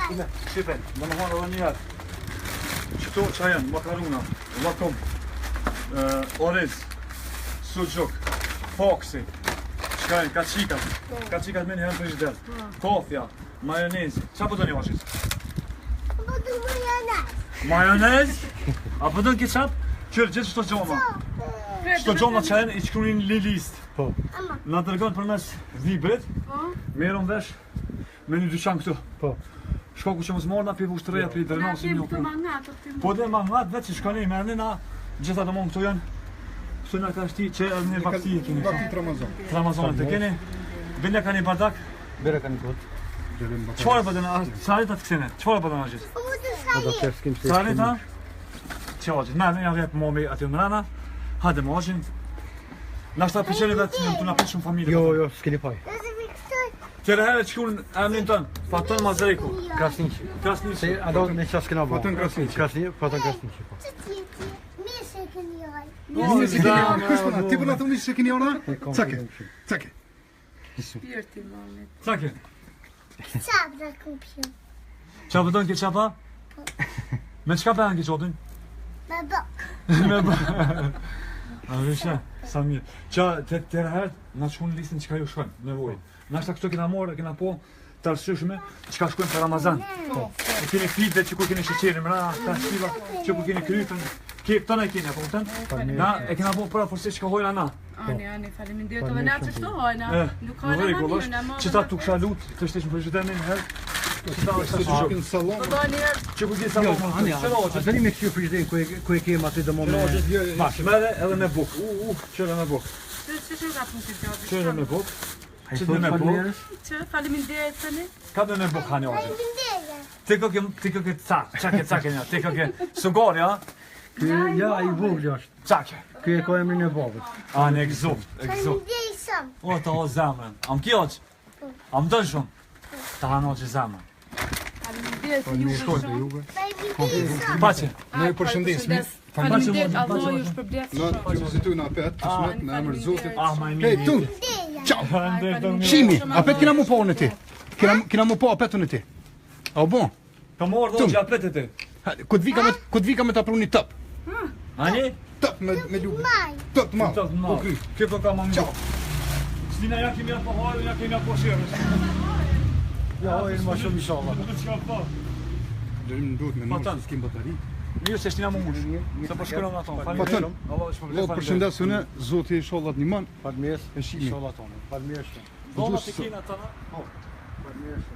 Shifen, më në hanë edhe njëherë. Qëto që janë, makaruna, lakum, oriz, sucuk, foksi, që janë, kacikat me njëherë frigider, kofja, majonez, qa po do një vashit? Po do majonez. Majonez? A po do në ketchup? Qërë, gjithë qëto gjoma. Qëto gjoma që janë i qëkurin një list. Po. Në dërgën për mes vibrit, merën vesh me një dyqan këtu. Po. Shkoku që mos morna pi ushtreja pi drenasin një këtu. Po dhe mangat vetë që shkoni me në gjitha domon këtu janë. Këtu na ka shti që edhe një vakti keni. Vakti Ramazan. Ramazan të keni. Bile kanë bardak. Bere kanë kot. Çfarë po dëna? Çfarë ta tksenë? Çfarë po dëna gjithë? Po do të skim se. Çfarë ta? Çfarë? Na ja vjet momi aty mrana. Hajde moshin. Na sta piçeni vetë në tuna piçun familje. Jo, s'keni faj. Qëra herë çkun emrin ton, Faton Mazreku. Krasniqi. Krasniqi. Se a do me çfarë s'kena bë? Faton Krasniqi. Faton Krasniqi. Po. Mirë keni oj. Mirë se keni ora, kush ti po na thoni se keni ora? Çake. Shpirti mamet. Çake. Çfarë do kupjë? Çfarë do të çapa? Me çka bën keçopin? Baba. Me bë. A vëshë, sa mirë. Qa të herë na shkon listën çka ju shkon nevojë. Na shta këto kena morë, kena po të arsyeshme çka shkojnë për Ramazan. Po. E keni fite që ku keni sheqerin, mra, ta shtiva, që ku keni krypën. Këto na keni, apo kupton? Na e kena po para forse çka hojna na. Ani, faleminderit edhe na ç'to hojna. Nuk ka na mirë na më. Çta tu ksha lut, të shtesh në prezidentin herë. Çta Në sallon. Po doni që ku ke sa po. A dani me këtu frigiderin ku e kem aty domo me. Bash, merre edhe me buk. Çera me buk. Ç'është ka punë ti? Çera me buk. Ai thon falënderes. Ç'e faleminderit tani. Ka dhe me buk hani ozë. Faleminderit. Ti ke cak, çake ja. Ti ke sugor ja. Ky ja ai vogël është. Çake. Ky e ka emrin e babës. A ne exot. Faleminderit shumë. O ta o zamën. Am kjoç. Am dën shumë. Ta hano që zamën. Faleminderit ju. Faleminderit shumë. Paçi. Ne ju përshëndesim. Faleminderit Allah ju shpërblet. Na ju vizitojnë apet, kismet në emër të Zotit. Ah, më Hey, mirë. tu. Ciao. Faleminderit. Shimi, apet kena mu po në ti. Kena mu po apetun në ti. A bon? Ka marrë dhoqja apetet ti. Ku të vika me ta pruni top. Ani? Top me lugë. Maj. Top të Të madh. no. Kjo po ka më Ciao. Stina ja kemi apo hajë, ja kemi apo shërës. Ja, oj, më shumë inshallah. Çka po? Dërim duhet me Fatan. numër se s'kem batari. Mirë se shtina më mush. Sa po shkruan ato. Fatan. Allah shpërblet. Allah përshëndes unë, Zoti inshallah të ndihmon. Falëmirë. E shihni. Inshallah tonë. Falëmirë shumë. Valla të kina ata. Falëmirë.